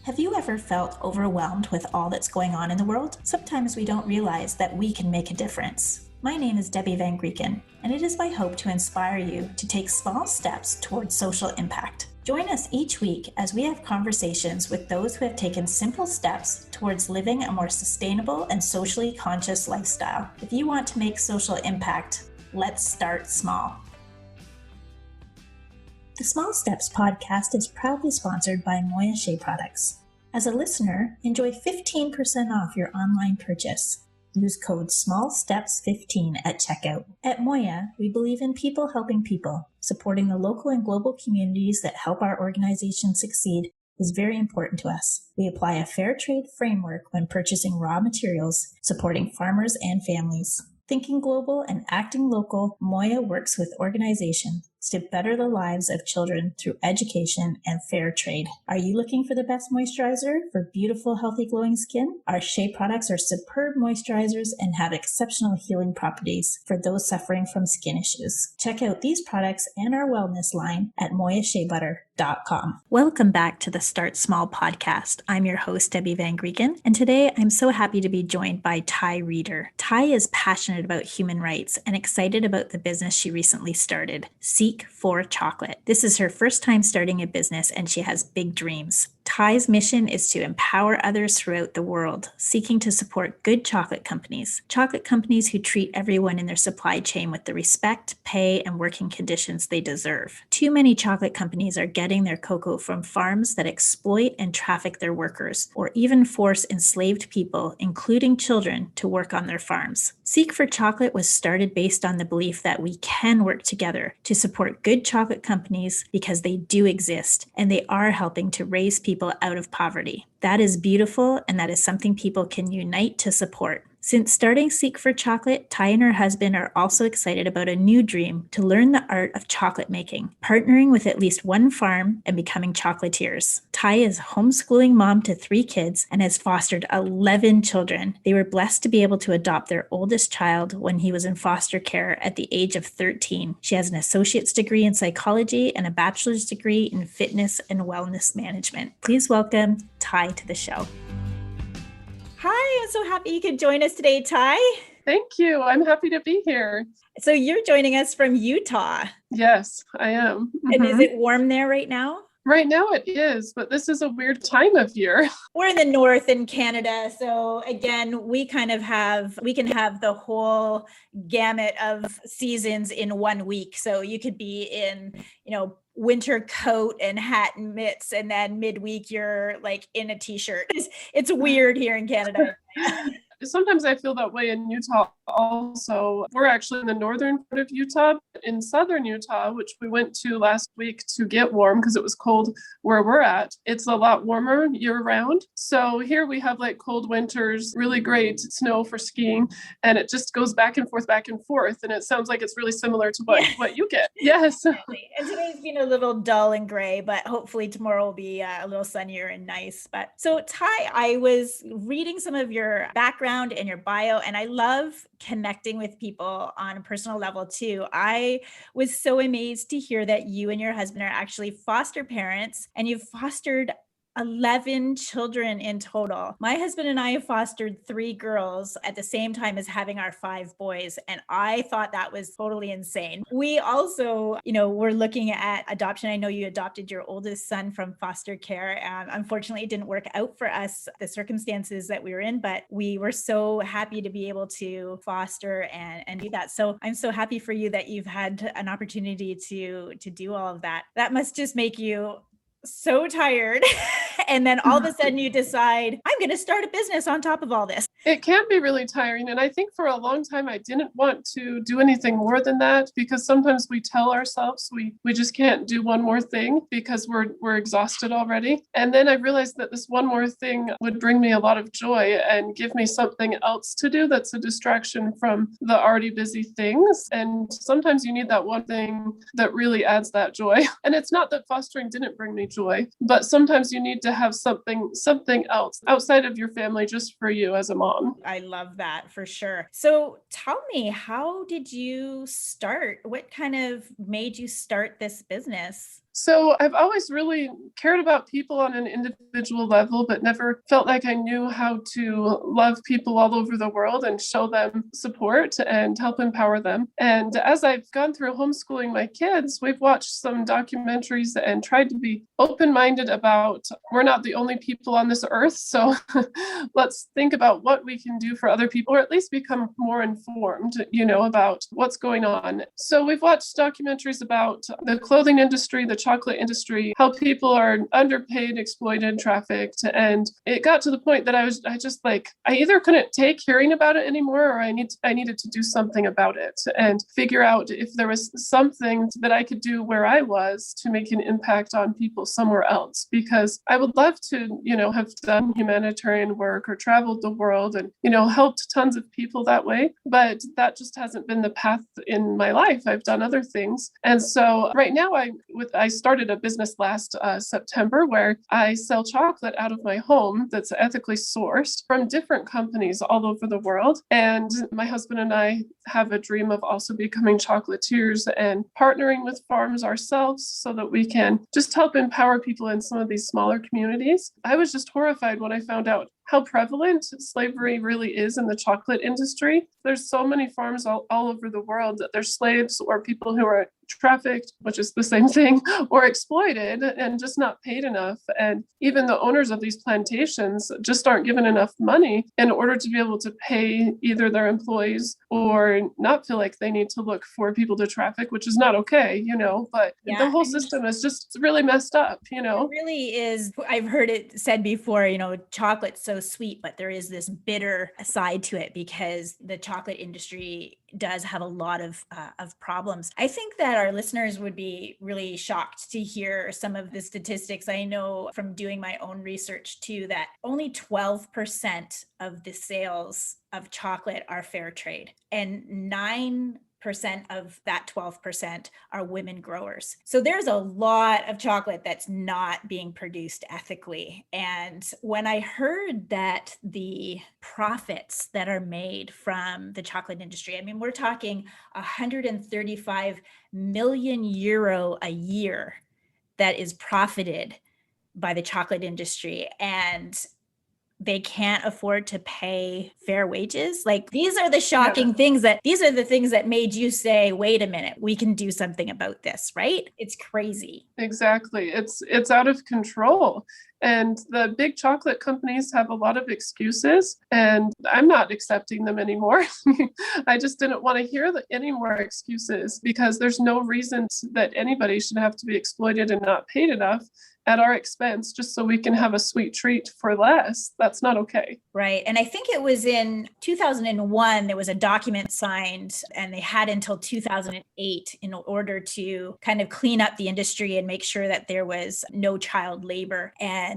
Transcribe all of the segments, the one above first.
Have you ever felt overwhelmed with all that's going on in the world? Sometimes we don't realize that we can make a difference. My name is Debbie Van Grieken, and it is my hope to inspire you to take small steps towards social impact. Join us each week as we have conversations with those who have taken simple steps towards living a more sustainable and socially conscious lifestyle. If you want to make social impact, let's start small. The Small Steps podcast is proudly sponsored by Moya Shea Products. As a listener, enjoy 15% off your online purchase. Use code SMALLSTEPS15 at checkout. At Moya, we believe in people helping people. Supporting the local and global communities that help our organization succeed is very important to us. We apply a fair trade framework when purchasing raw materials, supporting farmers and families. Thinking global and acting local, Moya works with organizations to better the lives of children through education and fair trade. Are you looking for the best moisturizer for beautiful, healthy, glowing skin? Our Shea products are superb moisturizers and have exceptional healing properties for those suffering from skin issues. Check out these products and our wellness line at moyasheabutter.com. Welcome back to the Start Small podcast. I'm your host, Debbie Van Grieken, and today I'm so happy to be joined by Tye Reeder. Tye is passionate about human rights and excited about the business she recently started, Seek for Chocolate. This is her first time starting a business and she has big dreams. Tye's mission is to empower others throughout the world, seeking to support good chocolate companies who treat everyone in their supply chain with the respect, pay, and working conditions they deserve. Too many chocolate companies are getting their cocoa from farms that exploit and traffic their workers, or even force enslaved people, including children, to work on their farms. Seek for Chocolate was started based on the belief that we can work together to support good chocolate companies because they do exist and they are helping to raise people out of poverty. That is beautiful, and that is something people can unite to support. Since starting Seek for Chocolate, Tye and her husband are also excited about a new dream to learn the art of chocolate making, partnering with at least one farm and becoming chocolatiers. Tye is a homeschooling mom to 3 kids and has fostered 11 children. They were blessed to be able to adopt their oldest child when he was in foster care at the age of 13. She has an associate's degree in psychology and a bachelor's degree in fitness and wellness management. Please welcome Tye to the show. Hi, I'm so happy you could join us today, Tye. Thank you. I'm happy to be here. So you're joining us from Utah. Yes, I am. And is it warm there right now? Right now it is, but this is a weird time of year. We're in the north in Canada. So again, we can have the whole gamut of seasons in 1 week. So you could be in, winter coat and hat and mitts, and then midweek you're like in a t-shirt. It's weird here in Canada. Sometimes I feel that way in Utah also. We're actually in the northern part of Utah. In southern Utah, which we went to last week to get warm because it was cold where we're at, it's a lot warmer year round. So here we have like cold winters, really great snow for skiing, and it just goes back and forth. And it sounds like it's really similar to what you get. Yes. And today's been a little dull and gray, but hopefully tomorrow will be a little sunnier and nice. But so Tye, I was reading some of your background and your bio, and I love connecting with people on a personal level too. I was so amazed to hear that you and your husband are actually foster parents, and you've fostered 11 children in total. My husband and I have fostered 3 girls at the same time as having our 5 boys. And I thought that was totally insane. We also, were looking at adoption. I know you adopted your oldest son from foster care. Unfortunately, it didn't work out for us, the circumstances that we were in, but we were so happy to be able to foster and do that. So I'm so happy for you that you've had an opportunity to do all of that. That must just make you so tired. And then all of a sudden you decide, I'm going to start a business on top of all this. It can be really tiring. And I think for a long time, I didn't want to do anything more than that, because sometimes we tell ourselves we just can't do one more thing because we're exhausted already. And then I realized that this one more thing would bring me a lot of joy and give me something else to do that's a distraction from the already busy things. And sometimes you need that one thing that really adds that joy. And it's not that fostering didn't bring me joy, but sometimes you need to have something else outside of your family just for you as a mom. I love that for sure. So tell me, how did you start? What kind of made you start this business? So I've always really cared about people on an individual level, but never felt like I knew how to love people all over the world and show them support and help empower them. And as I've gone through homeschooling my kids, we've watched some documentaries and tried to be open-minded about we're not the only people on this earth. So let's think about what we can do for other people, or at least become more informed, about what's going on. So we've watched documentaries about the clothing industry, the chocolate industry, how people are underpaid, exploited, trafficked. And it got to the point that I either couldn't take hearing about it anymore, or I needed to do something about it and figure out if there was something that I could do where I was to make an impact on people somewhere else. Because I would love to, have done humanitarian work or traveled the world and, helped tons of people that way. But that just hasn't been the path in my life. I've done other things. And so right now I started a business last September where I sell chocolate out of my home that's ethically sourced from different companies all over the world. And my husband and I have a dream of also becoming chocolatiers and partnering with farms ourselves so that we can just help empower people in some of these smaller communities. I was just horrified when I found out how prevalent slavery really is in the chocolate industry. There's so many farms all over the world that they're slaves or people who are trafficked, which is the same thing, or exploited and just not paid enough. And even the owners of these plantations just aren't given enough money in order to be able to pay either their employees or not feel like they need to look for people to traffic, which is not okay, but the whole system is just really messed up, It really is. I've heard it said before, chocolate's so sweet, but there is this bitter side to it because the chocolate industry does have a lot of problems. I think that our listeners would be really shocked to hear some of the statistics. I know from doing my own research too, that only 12% of the sales of chocolate are fair trade, and 9% of that 12% are women growers. So there's a lot of chocolate that's not being produced ethically. And when I heard that the profits that are made from the chocolate industry, we're talking 135 million euro a year that is profited by the chocolate industry. And they can't afford to pay fair wages. Like, these are the shocking things these are the things that made you say, wait a minute, we can do something about this, right? It's crazy. Exactly. It's out of control. And the big chocolate companies have a lot of excuses, and I'm not accepting them anymore. I just didn't want to hear any more excuses, because there's no reason that anybody should have to be exploited and not paid enough at our expense just so we can have a sweet treat for less. That's not okay. Right. And I think it was in 2001, there was a document signed, and they had until 2008 in order to kind of clean up the industry and make sure that there was no child labor. And,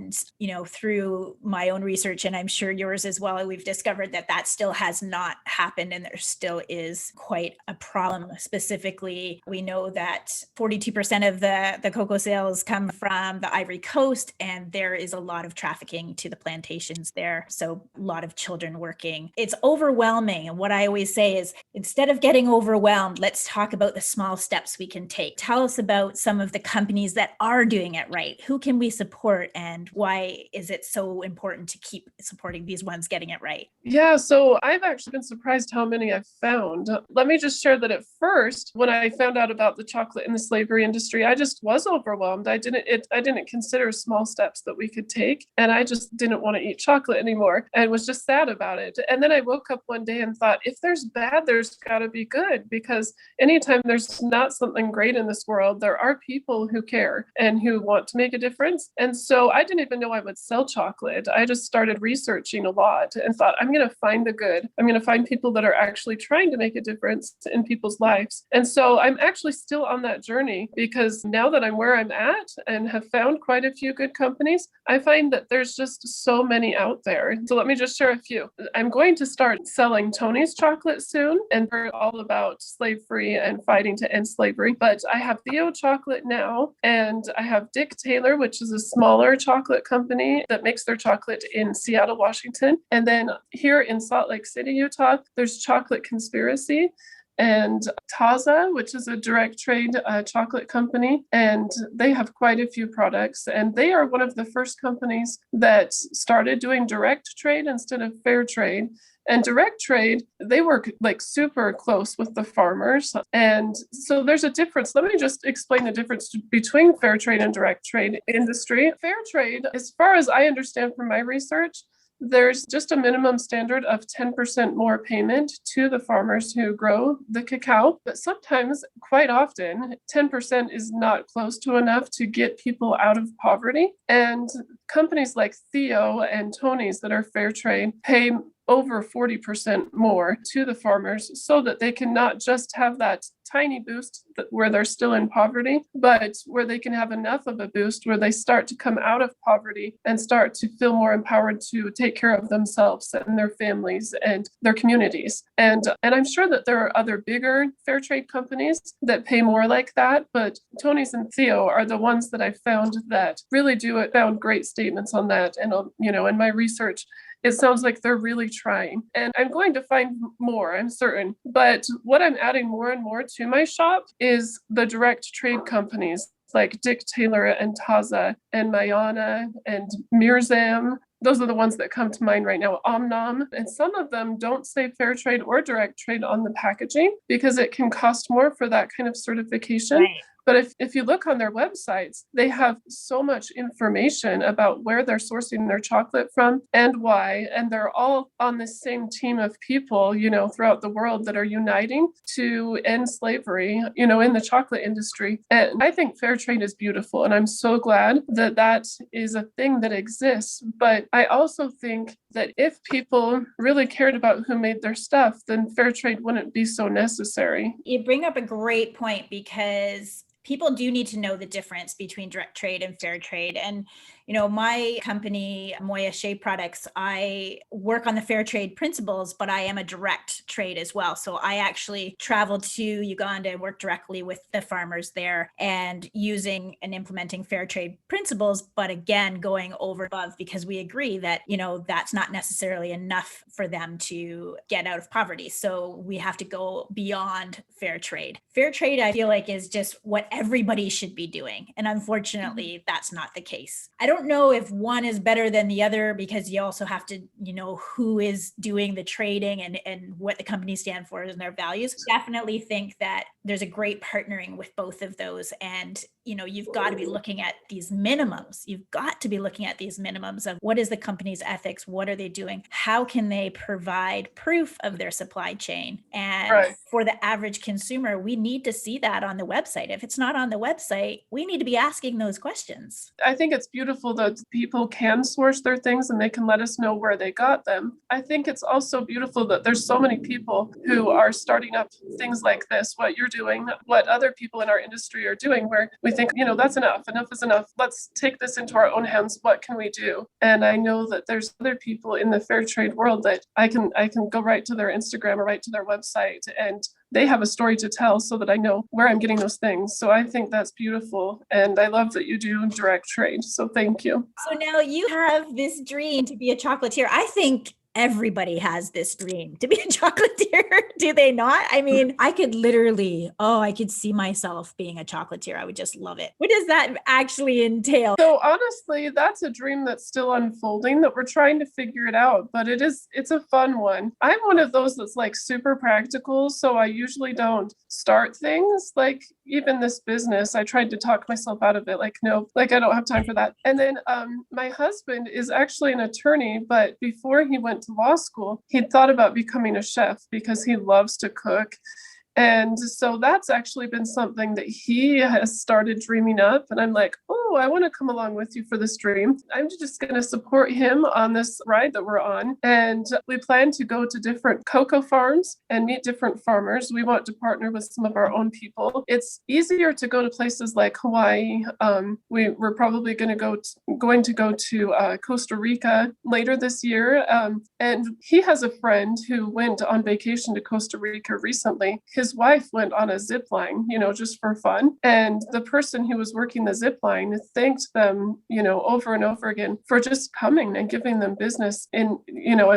through my own research, and I'm sure yours as well, we've discovered that still has not happened. And there still is quite a problem. Specifically, we know that 42% of the cocoa sales come from the Ivory Coast, and there is a lot of trafficking to the plantations there. So a lot of children working. It's overwhelming. And what I always say is, instead of getting overwhelmed, let's talk about the small steps we can take. Tell us about some of the companies that are doing it right. Who can we support, and why is it so important to keep supporting these ones getting it right? Yeah, so I've actually been surprised how many I've found. Let me just share that at first, when I found out about the chocolate and the slavery industry, I just was overwhelmed. I didn't consider small steps that we could take, and I just didn't want to eat chocolate anymore and was just sad about it. And then I woke up one day and thought, if there's bad, there's got to be good, because anytime there's not something great in this world, there are people who care and who want to make a difference. And so I didn't even know I would sell chocolate. I just started researching a lot and thought, I'm going to find the good. I'm going to find people that are actually trying to make a difference in people's lives. And so I'm actually still on that journey, because now that I'm where I'm at and have found quite a few good companies, I find that there's just so many out there. So let me just share a few. I'm going to start selling Tony's chocolate soon, and we're all about slave-free and fighting to end slavery. But I have Theo chocolate now, and I have Dick Taylor, which is a smaller chocolate company that makes their chocolate in Seattle, Washington. And then here in Salt Lake City, Utah, there's Chocolate Conspiracy. and Taza, which is a direct trade chocolate company. And they have quite a few products. And they are one of the first companies that started doing direct trade instead of fair trade. And direct trade, they work like super close with the farmers. And so there's a difference. Let me just explain the difference between fair trade and direct trade industry. Fair trade, as far as I understand from my research, there's just a minimum standard of 10% more payment to the farmers who grow the cacao. But sometimes, quite often, 10% is not close to enough to get people out of poverty. And companies like Theo and Tony's that are fair trade pay over 40% more to the farmers so that they can not just have that tiny boost where they're still in poverty, but where they can have enough of a boost where they start to come out of poverty and start to feel more empowered to take care of themselves and their families and their communities. And I'm sure that there are other bigger fair trade companies that pay more like that, but Tony's and Theo are the ones that I found that really found great statements on that. And, in my research, it sounds like they're really trying. And I'm going to find more, I'm certain. But what I'm adding more and more to my shop is the direct trade companies like Dick Taylor and Taza and Mayana and Mirzam. Those are the ones that come to mind right now, Omnom. And some of them don't say fair trade or direct trade on the packaging because it can cost more for that kind of certification. Right. But if you look on their websites, they have so much information about where they're sourcing their chocolate from and why. And they're all on the same team of people, throughout the world that are uniting to end slavery, in the chocolate industry. And I think fair trade is beautiful. And I'm so glad that that is a thing that exists. But I also think that if people really cared about who made their stuff, then fair trade wouldn't be so necessary. You bring up a great point because people do need to know the difference between direct trade and fair trade. And, my company, Moya Shea Products, I work on the fair trade principles, but I am a direct trade as well. So I actually travel to Uganda and work directly with the farmers there and using and implementing fair trade principles, but again, going over above because we agree that, that's not necessarily enough for them to get out of poverty. So we have to go beyond fair trade. Fair trade, I feel like, is just what everybody should be doing. And unfortunately, that's not the case. I don't know if one is better than the other because you also have to, who is doing the trading and what the companies stand for and their values. Definitely think that there's a great partnering with both of those. And, you've got to be looking at these minimums. You've got to be looking at these minimums of what is the company's ethics? What are they doing? How can they provide proof of their supply chain? And for the average consumer, we need to see that on the website. If it's not on the website, we need to be asking those questions. I think it's beautiful that people can source their things and they can let us know where they got them. I think it's also beautiful that there's so many people who are starting up things like this, what you're doing, what other people in our industry are doing, where we think, that's enough is enough. Let's take this into our own hands. What can we do? And I know that there's other people in the fair trade world that I can go right to their Instagram or right to their website, and they have a story to tell so that I know where I'm getting those things. So I think that's beautiful. And I love that you do direct trade. So thank you. So now you have this dream to be a chocolatier. I think everybody has this dream to be a chocolatier, do they not? I mean, I could literally, I could see myself being a chocolatier. I would just love it. What does that actually entail? So honestly, that's a dream that's still unfolding, that we're trying to figure it out, but it's a fun one. I'm one of those that's like super practical. So I usually don't start things like even this business. I tried to talk myself out of it. Like, no, I don't have time for that. And then my husband is actually an attorney, but before he went to law school, he thought about becoming a chef because he loves to cook. And so that's actually been something that he has started dreaming up. And I'm like, I want to come along with you for this dream. I'm just going to support him on this ride that we're on. And we plan to go to different cocoa farms and meet different farmers. We want to partner with some of our own people. It's easier to go to places like Hawaii. We're probably going to go to Costa Rica later this year. And he has a friend who went on vacation to Costa Rica recently. his wife went on a zip line, just for fun. And the person who was working the zip line thanked them, over and over again for just coming and giving them business in,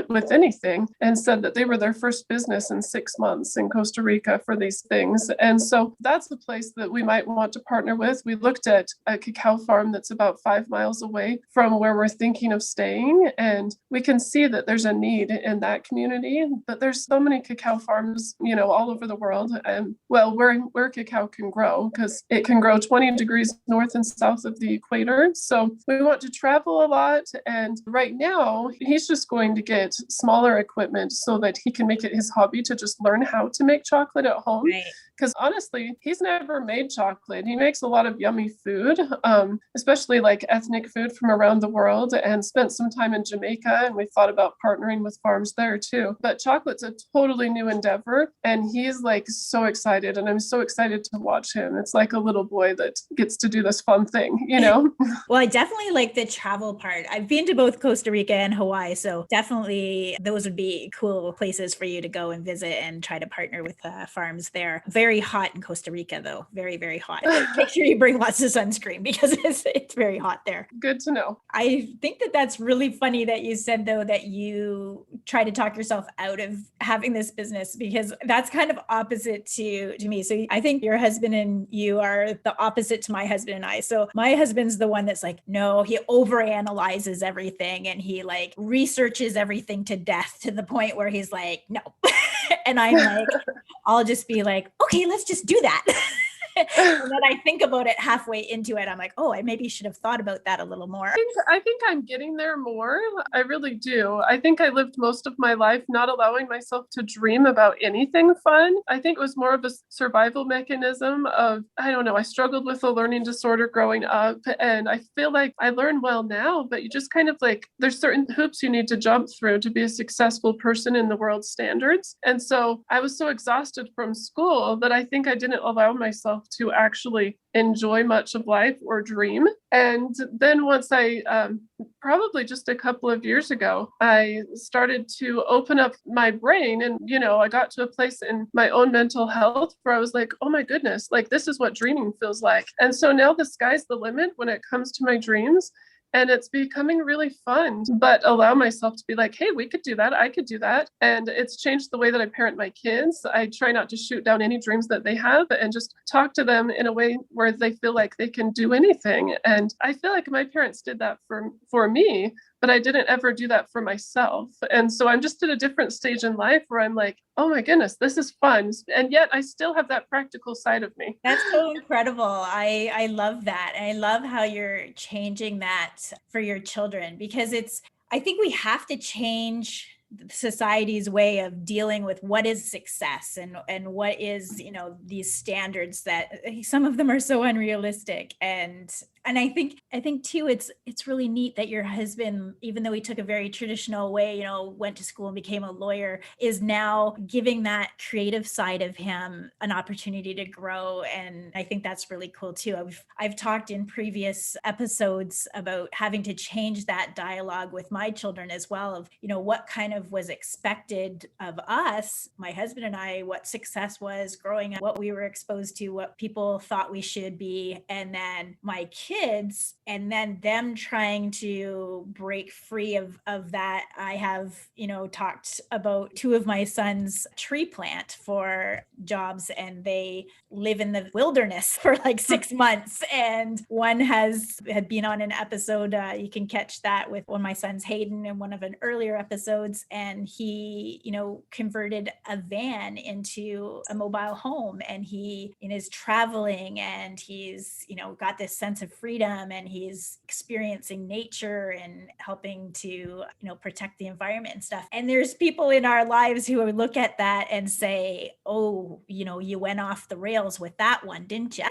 with anything, and said that they were their first business in 6 months in Costa Rica for these things. And so that's the place that we might want to partner with. We looked at a cacao farm that's about 5 miles away from where we're thinking of staying. And we can see that there's a need in that community, but there's so many cacao farms, all over the world. And where cacao can grow, because it can grow 20 degrees north and south of the equator. So we want to travel a lot. And right now, he's just going to get smaller equipment so that he can make it his hobby to just learn how to make chocolate at home. Right. Because honestly, he's never made chocolate. He makes a lot of yummy food, especially like ethnic food from around the world, and spent some time in Jamaica. And we thought about partnering with farms there too. But chocolate's a totally new endeavor. And he's like so excited. And I'm so excited to watch him. It's like a little boy that gets to do this fun thing, Well, I definitely like the travel part. I've been to both Costa Rica and Hawaii. So definitely those would be cool places for you to go and visit and try to partner with farms there. Very hot in Costa Rica, though. Very, very hot. Make sure you bring lots of sunscreen because it's very hot there. Good to know. I think that's really funny that you said, though, that you try to talk yourself out of having this business, because that's kind of opposite to me. So I think your husband and you are the opposite to my husband and I. So my husband's the one that's like, no, he overanalyzes everything and he like researches everything to death to the point where he's like, no. And I'm like, I'll just be like, okay, let's just do that. And then I think about it halfway into it. I'm like, oh, I maybe should have thought about that a little more. I think I'm getting there more. I really do. I think I lived most of my life not allowing myself to dream about anything fun. I think it was more of a survival mechanism of, I don't know, I struggled with a learning disorder growing up. And I feel like I learn well now, but you just kind of like, there's certain hoops you need to jump through to be a successful person in the world's standards. And so I was so exhausted from school that I think I didn't allow myself to actually enjoy much of life or dream. And then once I, probably just a couple of years ago, I started to open up my brain and, I got to a place in my own mental health where I was like, oh my goodness, like this is what dreaming feels like. And so now the sky's the limit when it comes to my dreams. And it's becoming really fun, but allow myself to be like, hey, we could do that. I could do that. And it's changed the way that I parent my kids. I try not to shoot down any dreams that they have and just talk to them in a way where they feel like they can do anything. And I feel like my parents did that for me, but I didn't ever do that for myself. And so I'm just at a different stage in life where I'm like, oh my goodness, this is fun. And yet I still have that practical side of me. That's so incredible. I love that. And I love how you're changing that for your children, because I think we have to change society's way of dealing with what is success and what is, these standards that some of them are so unrealistic. And I think too, it's really neat that your husband, even though he took a very traditional way, went to school and became a lawyer, is now giving that creative side of him an opportunity to grow. And I think that's really cool too. I've talked in previous episodes about having to change that dialogue with my children as well, of, what kind of was expected of us, my husband and I, what success was growing up, what we were exposed to, what people thought we should be, and then my kids, and then them trying to break free of that. I have, talked about two of my sons tree plant for jobs, and they live in the wilderness for like 6 months. And one had been on an episode, you can catch that with one of my sons, Hayden, in one of an earlier episodes. And he, converted a van into a mobile home, and he is traveling, and he's, got this sense of freedom, and he's experiencing nature and helping to, protect the environment and stuff. And there's people in our lives who would look at that and say, oh, you went off the rails with that one, didn't you?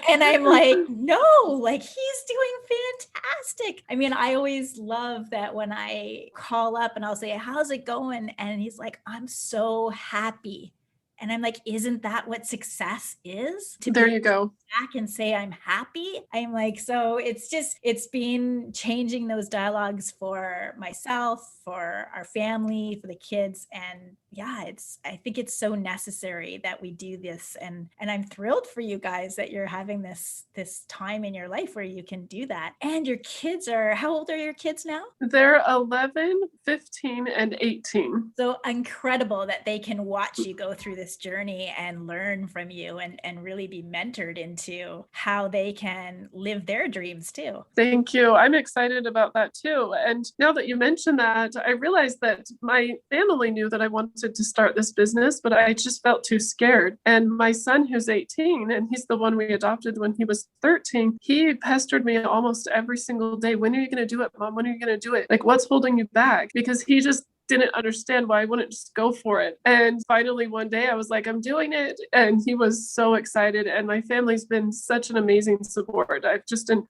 And I'm like, no, like he's doing fantastic. I mean, I always love that when I call up and I'll say, how's it going? And he's like, I'm so happy. And I'm like, isn't that what success is? To There be you go. back and say I'm happy. I'm like, so it's been changing those dialogues for myself, for our family, for the kids. And yeah, I think it's so necessary that we do this. And I'm thrilled for you guys that you're having this time in your life where you can do that. And your kids how old are your kids now? They're 11, 15, and 18. So incredible that they can watch you go through this journey and learn from you and really be mentored into how they can live their dreams too. Thank you. I'm excited about that too. And now that you mention that, I realized that my family knew that I wanted to start this business, but I just felt too scared. And my son, who's 18, and he's the one we adopted when he was 13, he pestered me almost every single day. When are you going to do it, Mom? When are you going to do it? Like, what's holding you back? Because he just didn't understand why I wouldn't just go for it. And finally one day I was like, I'm doing it. And he was so excited. And my family's been such an amazing support.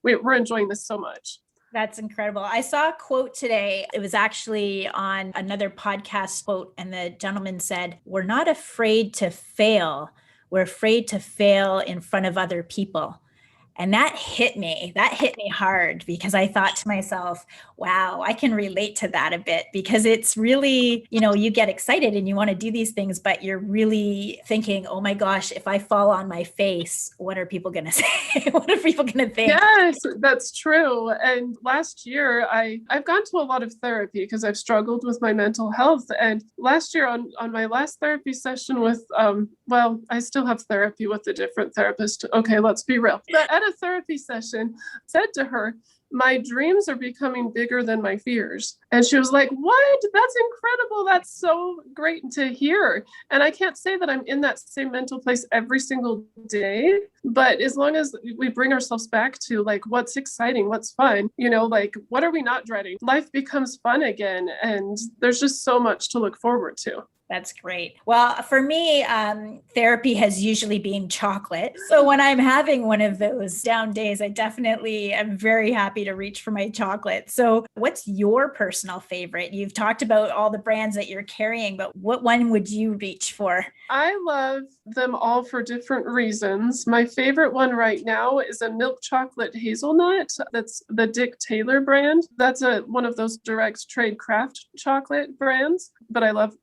We're enjoying this so much. That's incredible. I saw a quote today. It was actually on another podcast quote. And the gentleman said, we're not afraid to fail. We're afraid to fail in front of other people. And that hit me hard, because I thought to myself, wow, I can relate to that a bit, because it's really, you get excited and you want to do these things, but you're really thinking, oh my gosh, if I fall on my face, what are people going to say? What are people going to think? Yes, that's true. And last year I've gone to a lot of therapy because I've struggled with my mental health. And last year on my last therapy session with, I still have therapy with a different therapist. Okay, let's be real. But at a therapy session, I said to her, my dreams are becoming bigger than my fears. And she was like, what? That's incredible. That's so great to hear. And I can't say that I'm in that same mental place every single day, but as long as we bring ourselves back to like, what's exciting, what's fun, like, what are we not dreading? Life becomes fun again. And there's just so much to look forward to. That's great. Well, for me, therapy has usually been chocolate. So when I'm having one of those down days, I definitely am very happy to reach for my chocolate. So what's your personal favorite? You've talked about all the brands that you're carrying, but what one would you reach for? I love them all for different reasons. My favorite one right now is a milk chocolate hazelnut. That's the Dick Taylor brand. That's one of those direct trade craft chocolate brands, but I love,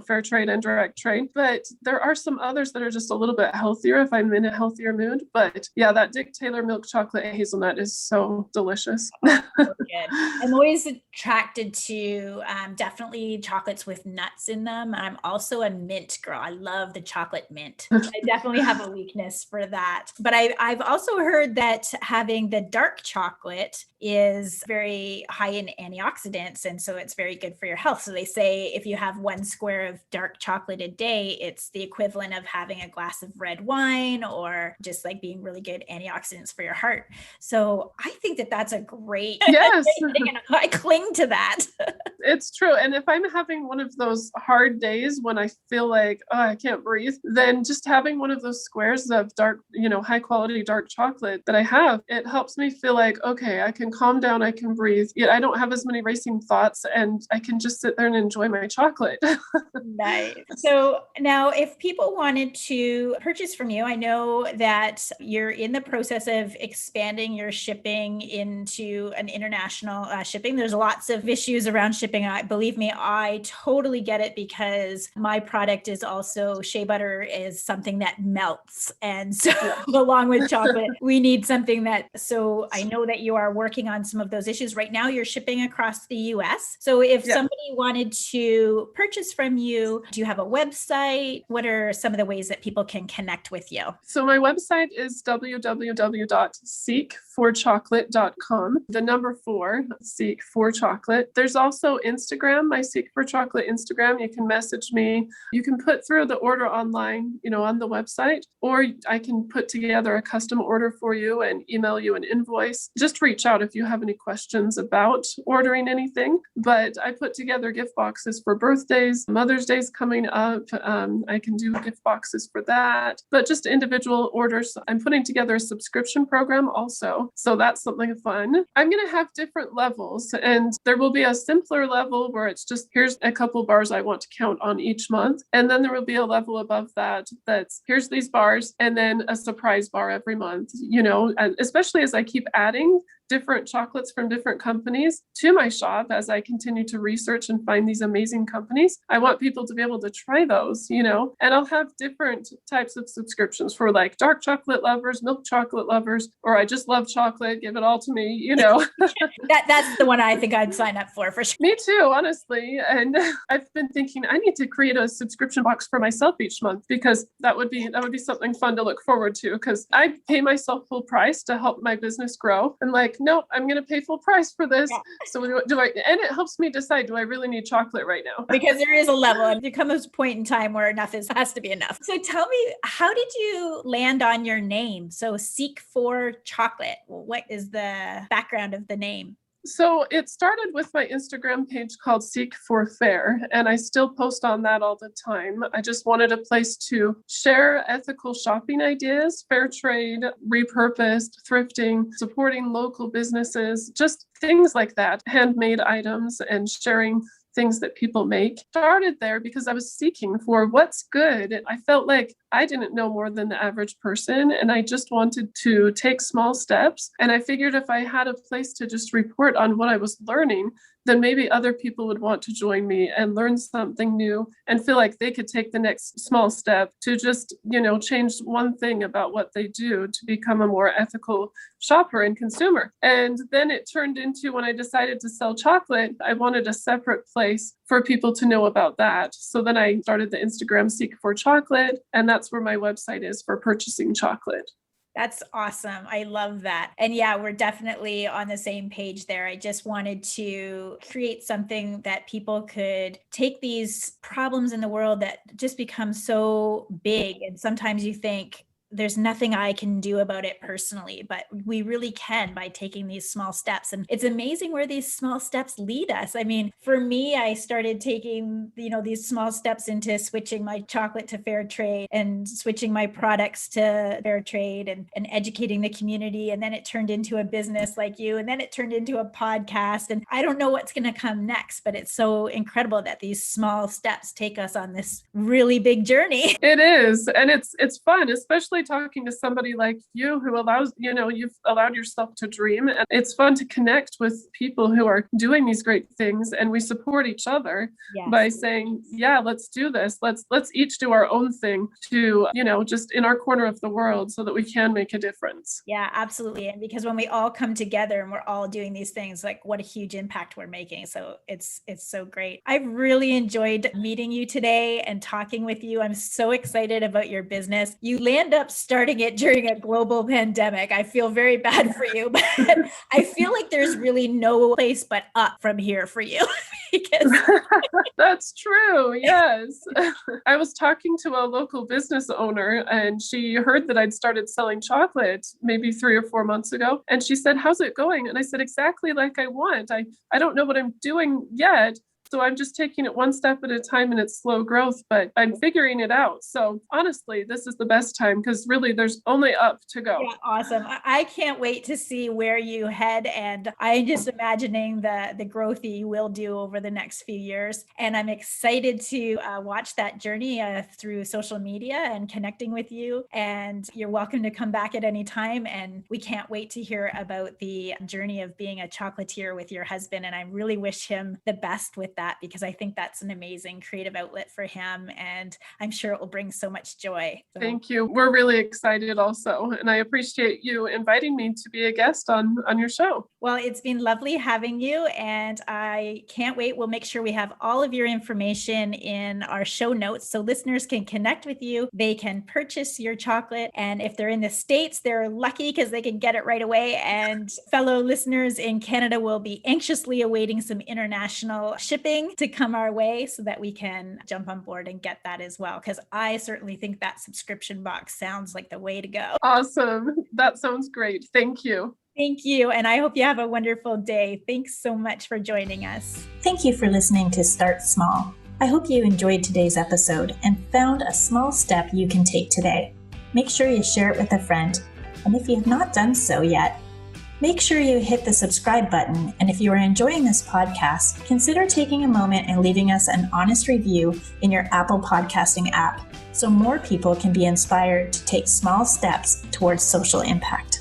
fair trade and direct trade. But there are some others that are just a little bit healthier if I'm in a healthier mood. But yeah, that Dick Taylor milk chocolate hazelnut is so delicious. Oh, so good. I'm always attracted to definitely chocolates with nuts in them. I'm also a mint girl. I love the chocolate mint. I definitely have a weakness for that. But I've also heard that having the dark chocolate is very high in antioxidants. And so it's very good for your health. So they say if you have 1 square of dark chocolate a day, it's the equivalent of having a glass of red wine, or just like being really good antioxidants for your heart. So I think that that's a great, yes. thing, and I cling to that. It's true. And if I'm having one of those hard days when I feel like, oh, I can't breathe, then just having one of those squares of dark, high quality dark chocolate that I have, it helps me feel like, okay, I can calm down, I can breathe. Yet I don't have as many racing thoughts, and I can just sit there and enjoy my chocolate. Nice. So now if people wanted to purchase from you, I know that you're in the process of expanding your shipping into an international shipping. There's lots of issues around shipping. Believe me, I totally get it, because my product is also, shea butter is something that melts. And so along with chocolate, we need something so I know that you are working on some of those issues. Right now, you're shipping across the US. So if somebody wanted to purchase from you, do you have a website? What are some of the ways that people can connect with you? So my website is www.seekforchocolate.com. The number 4, Seek for Chocolate. There's also Instagram, my Seek for Chocolate Instagram. You can message me. You can put through the order online, on the website, or I can put together a custom order for you and email you an invoice. Just reach out if you have any questions about ordering anything. But I put together gift boxes for birthdays, Mother's Day's coming up. I can do gift boxes for that, but just individual orders. I'm putting together a subscription program also. So that's something fun. I'm going to have different levels, and there will be a simpler level where it's just, here's a couple bars I want to count on each month. And then there will be a level above that that's, here's these bars, and then a surprise bar every month, and especially as I keep adding different chocolates from different companies to my shop as I continue to research and find these amazing companies. I want people to be able to try those, and I'll have different types of subscriptions for like dark chocolate lovers, milk chocolate lovers, or I just love chocolate, give it all to me, That's the one I think I'd sign up for sure. Me too, honestly. And I've been thinking I need to create a subscription box for myself each month, because that would be something fun to look forward to, because I pay myself full price to help my business grow. And like, nope, I'm going to pay full price for this. Yeah. So do I, and it helps me decide, do I really need chocolate right now? Because there is a level, and there comes a point in time where enough has to be enough. So tell me, how did you land on your name? So Seek for Chocolate. What is the background of the name? So it started with my Instagram page called Seek for Fair, and I still post on that all the time. I just wanted a place to share ethical shopping ideas, fair trade, repurposed, thrifting, supporting local businesses, just things like that, handmade items, and sharing things that people make. Started there because I was seeking for what's good. I felt like I didn't know more than the average person, and I just wanted to take small steps. And I figured if I had a place to just report on what I was learning, then maybe other people would want to join me and learn something new and feel like they could take the next small step to just, change one thing about what they do to become a more ethical shopper and consumer. And then it turned into, when I decided to sell chocolate, I wanted a separate place for people to know about that. So then I started the Instagram Seek for Chocolate, and that's where my website is for purchasing chocolate. That's awesome. I love that. And yeah, we're definitely on the same page there. I just wanted to create something that people could take these problems in the world that just become so big. And sometimes you think, there's nothing I can do about it personally, but we really can by taking these small steps. And it's amazing where these small steps lead us. I mean, for me, I started taking, these small steps into switching my chocolate to fair trade and switching my products to fair trade and educating the community. And then it turned into a business like you, and then it turned into a podcast. And I don't know what's going to come next, but it's so incredible that these small steps take us on this really big journey. It is. And it's fun, especially talking to somebody like you who allows, you've allowed yourself to dream. And it's fun to connect with people who are doing these great things, and we support each other by saying, yeah, let's do this. Let's each do our own thing to, just in our corner of the world so that we can make a difference. Yeah, absolutely. And because when we all come together and we're all doing these things, like what a huge impact we're making. So it's so great. I've really enjoyed meeting you today and talking with you. I'm so excited about your business. You land up starting it during a global pandemic. I feel very bad for you, but I feel like there's really no place but up from here for you. Because that's true. Yes. I was talking to a local business owner, and she heard that I'd started selling chocolate maybe 3 or 4 months ago. And she said, how's it going? And I said, exactly like I want. I don't know what I'm doing yet. So I'm just taking it one step at a time, and it's slow growth, but I'm figuring it out. So honestly, this is the best time, because really there's only up to go. Yeah, awesome. I can't wait to see where you head. And I'm just imagining the growth that you will do over the next few years. And I'm excited to watch that journey through social media and connecting with you. And you're welcome to come back at any time. And we can't wait to hear about the journey of being a chocolatier with your husband. And I really wish him the best with that, because I think that's an amazing creative outlet for him, and I'm sure it will bring so much joy. So. Thank you. We're really excited also, and I appreciate you inviting me to be a guest on your show. Well, it's been lovely having you, and I can't wait. We'll make sure we have all of your information in our show notes so listeners can connect with you. They can purchase your chocolate, and if they're in the States, they're lucky because they can get it right away. And fellow listeners in Canada will be anxiously awaiting some international shipping to come our way so that we can jump on board and get that as well, because I certainly think that subscription box sounds like the way to go. Awesome. That sounds great. Thank you. Thank you. And I hope you have a wonderful day. Thanks so much for joining us. Thank you for listening to Start Small. I hope you enjoyed today's episode and found a small step you can take today. Make sure you share it with a friend. And if you have not done so yet, Make sure you hit the subscribe button, and if you are enjoying this podcast, consider taking a moment and leaving us an honest review in your Apple podcasting app so more people can be inspired to take small steps towards social impact.